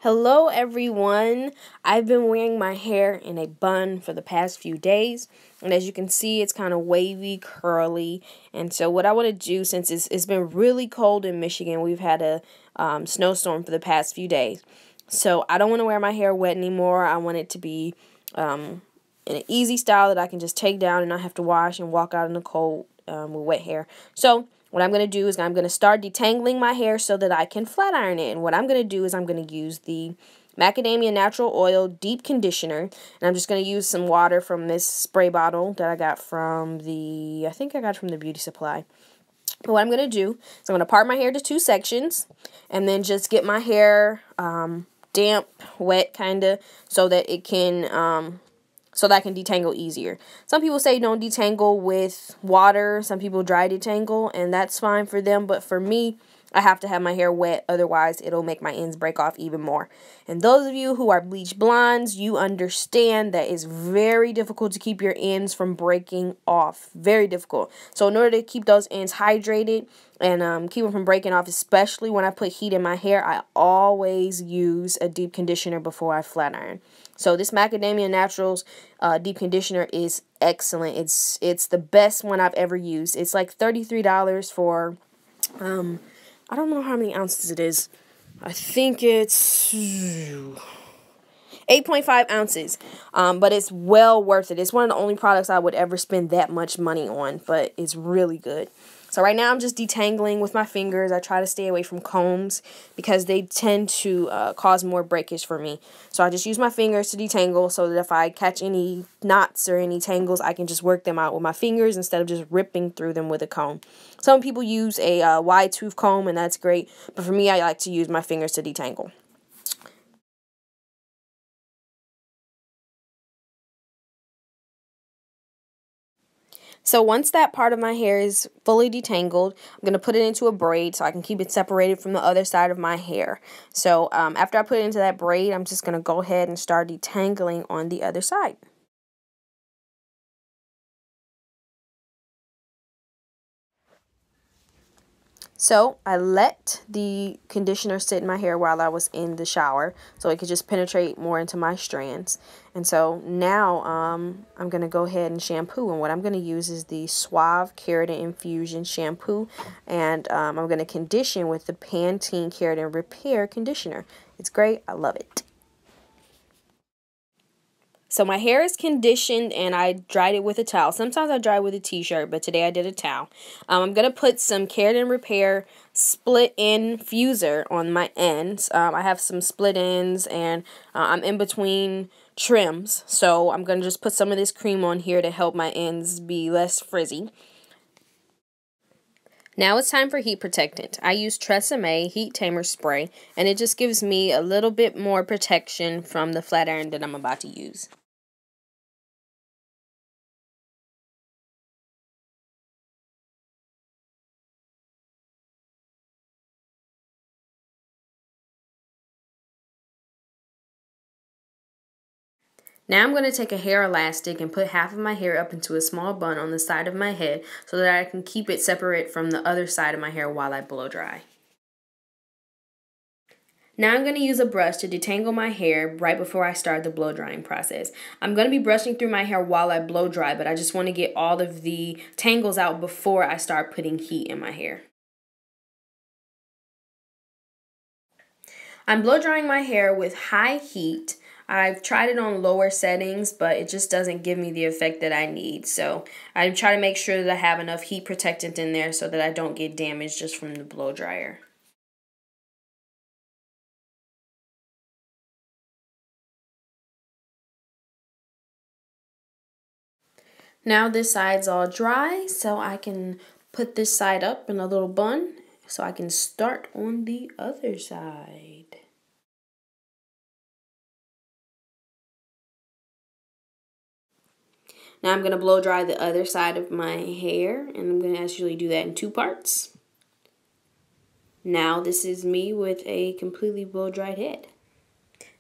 Hello everyone. I've been wearing my hair in a bun for the past few days, and as you can see it's kind of wavy, curly. And so what I want to do, since it's been really cold in Michigan, we've had a snowstorm for the past few days, so I don't want to wear my hair wet anymore. I want it to be in an easy style that I can just take down and not have to wash and walk out in the cold with wet hair. So what I'm going to do is I'm going to start detangling my hair so that I can flat iron it. And what I'm going to do is I'm going to use the Macadamia Natural Oil Deep Conditioner. And I'm just going to use some water from this spray bottle that I got from I think I got it from the beauty supply. But what I'm going to do is I'm going to part my hair to two sections and then just get my hair damp, wet kind of, so that it can so that I can detangle easier. Some people say don't detangle with water. Some people dry detangle, and that's fine for them. But for me, I have to have my hair wet. Otherwise, it'll make my ends break off even more. And those of you who are bleach blondes, you understand that it's very difficult to keep your ends from breaking off. Very difficult. So in order to keep those ends hydrated and keep them from breaking off, especially when I put heat in my hair, I always use a deep conditioner before I flat iron. So this Macadamia Naturals deep conditioner is excellent. It's the best one I've ever used. It's like $33 for I don't know how many ounces it is. I think it's 8.5 ounces. But it's well worth it. It's one of the only products I would ever spend that much money on, but it's really good. So right now I'm just detangling with my fingers. I try to stay away from combs because they tend to cause more breakage for me. So I just use my fingers to detangle so that if I catch any knots or any tangles, I can just work them out with my fingers instead of just ripping through them with a comb. Some people use a wide tooth comb, and that's great. But for me, I like to use my fingers to detangle. So once that part of my hair is fully detangled, I'm going to put it into a braid so I can keep it separated from the other side of my hair. So after I put it into that braid, I'm just going to go ahead and start detangling on the other side. So I let the conditioner sit in my hair while I was in the shower so it could just penetrate more into my strands. And so now I'm going to go ahead and shampoo. And what I'm going to use is the Suave Keratin Infusion shampoo. And I'm going to condition with the Pantene Keratin Repair Conditioner. It's great. I love it. So my hair is conditioned and I dried it with a towel. Sometimes I dry it with a t-shirt, but today I did a towel. I'm going to put some Keratin Repair split end fuser on my ends. I have some split ends and I'm in between trims. So I'm going to just put some of this cream on here to help my ends be less frizzy. Now it's time for heat protectant. I use Tresemme Heat Tamer spray, and it just gives me a little bit more protection from the flat iron that I'm about to use. Now I'm going to take a hair elastic and put half of my hair up into a small bun on the side of my head so that I can keep it separate from the other side of my hair while I blow dry. Now I'm going to use a brush to detangle my hair right before I start the blow drying process. I'm going to be brushing through my hair while I blow dry, but I just want to get all of the tangles out before I start putting heat in my hair. I'm blow drying my hair with high heat. I've tried it on lower settings, but it just doesn't give me the effect that I need. So I try to make sure that I have enough heat protectant in there so that I don't get damaged just from the blow dryer. Now this side's all dry, so I can put this side up in a little bun so I can start on the other side. Now I'm going to blow dry the other side of my hair, and I'm going to actually do that in two parts. Now this is me with a completely blow dried head.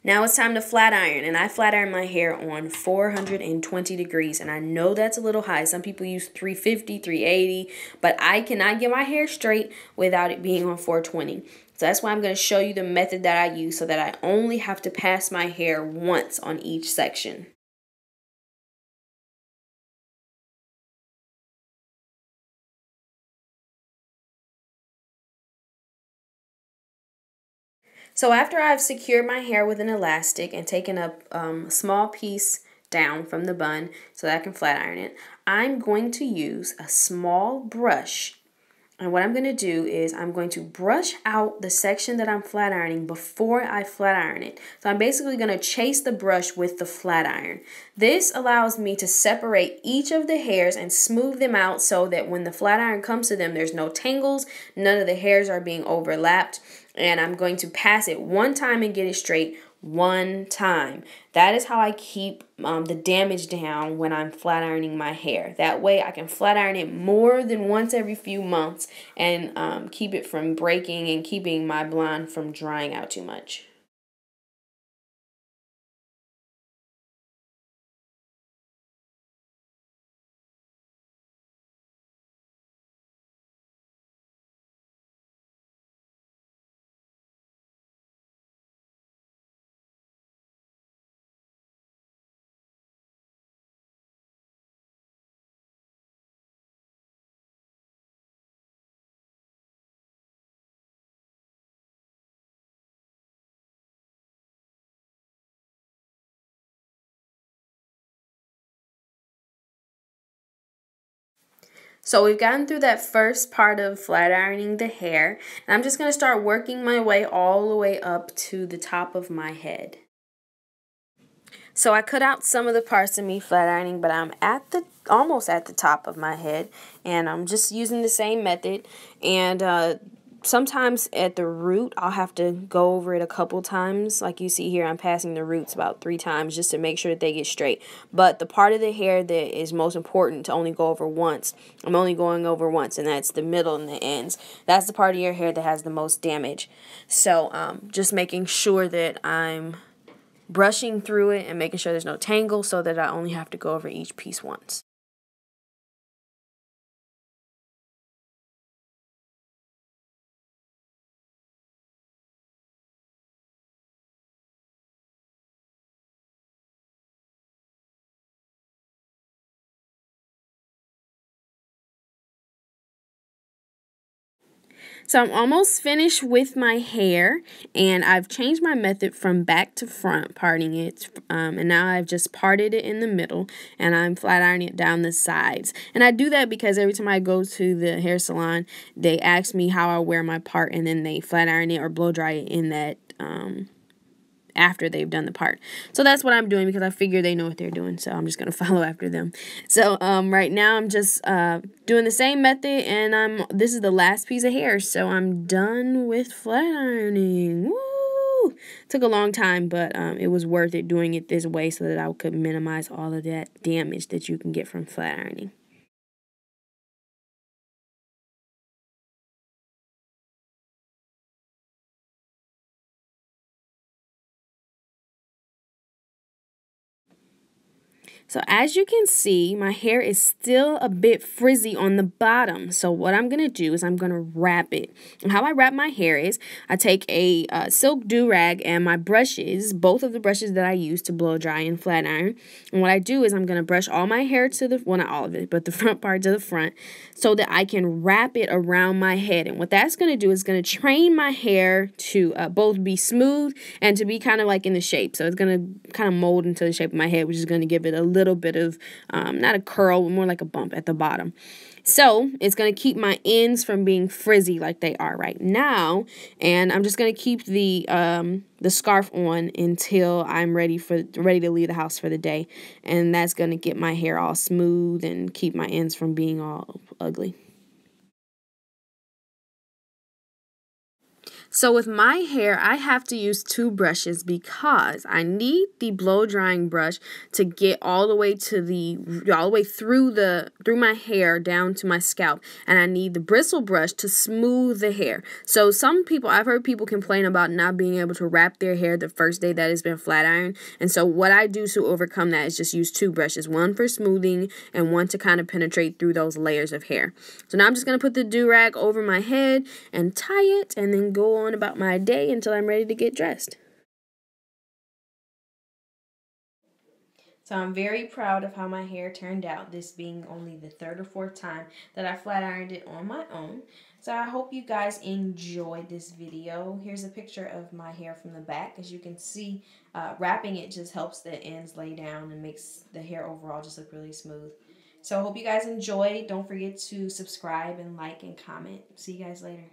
Now it's time to flat iron, and I flat iron my hair on 420 degrees, and I know that's a little high. Some people use 350, 380, but I cannot get my hair straight without it being on 420. So that's why I'm going to show you the method that I use so that I only have to pass my hair once on each section. So after I've secured my hair with an elastic and taken a small piece down from the bun so that I can flat iron it, I'm going to use a small brush. And what I'm going to do is I'm going to brush out the section that I'm flat ironing before I flat iron it. So I'm basically going to chase the brush with the flat iron. This allows me to separate each of the hairs and smooth them out so that when the flat iron comes to them, there's no tangles, none of the hairs are being overlapped. And I'm going to pass it one time and get it straight one time. That is how I keep the damage down when I'm flat ironing my hair. That way I can flat iron it more than once every few months and keep it from breaking and keeping my blonde from drying out too much. So we've gotten through that first part of flat ironing the hair, and I'm just going to start working my way all the way up to the top of my head. So I cut out some of the parts of me flat ironing, but I'm almost at the top of my head, and I'm just using the same method. And sometimes at the root, I'll have to go over it a couple times. Like you see here, I'm passing the roots about 3 times just to make sure that they get straight. But the part of the hair that is most important to only go over once, I'm only going over once, and that's the middle and the ends. That's the part of your hair that has the most damage. So just making sure that I'm brushing through it and making sure there's no tangle so that I only have to go over each piece once. So I'm almost finished with my hair, and I've changed my method from back to front, parting it, and now I've just parted it in the middle, and I'm flat ironing it down the sides. And I do that because every time I go to the hair salon, they ask me how I wear my part, and then they flat iron it or blow dry it in that after they've done the part. So that's what I'm doing because I figure they know what they're doing, so I'm just going to follow after them. So right now I'm just doing the same method, and this is the last piece of hair, so I'm done with flat ironing. Woo! Took a long time, but it was worth it doing it this way so that I could minimize all of that damage that you can get from flat ironing. So as you can see, my hair is still a bit frizzy on the bottom. So what I'm going to do is I'm going to wrap it. And how I wrap my hair is I take a silk do-rag and my brushes, both of the brushes that I use to blow dry and flat iron. And what I do is I'm going to brush all my hair to the, well, not all of it, but the front part to the front so that I can wrap it around my head. And what that's going to do is going to train my hair to both be smooth and to be kind of like in the shape. So it's going to kind of mold into the shape of my head, which is going to give it a little bit of, not a curl, but more like a bump at the bottom. So it's going to keep my ends from being frizzy like they are right now. And I'm just going to keep the scarf on until I'm ready to leave the house for the day. And that's going to get my hair all smooth and keep my ends from being all ugly. So with my hair, I have to use 2 brushes because I need the blow drying brush to get all the way through my hair down to my scalp, and I need the bristle brush to smooth the hair. So I've heard people complain about not being able to wrap their hair the first day that it's been flat ironed, and so what I do to overcome that is just use 2 brushes, one for smoothing and one to kind of penetrate through those layers of hair. So now I'm just going to put the do-rag over my head and tie it and then go on about my day until I'm ready to get dressed. So I'm very proud of how my hair turned out, this being only the third or fourth time that I flat ironed it on my own. So I hope you guys enjoyed this video. Here's a picture of my hair from the back. As you can see, wrapping it just helps the ends lay down and makes the hair overall just look really smooth. So I hope you guys enjoyed. Don't forget to subscribe and like and comment. See you guys later.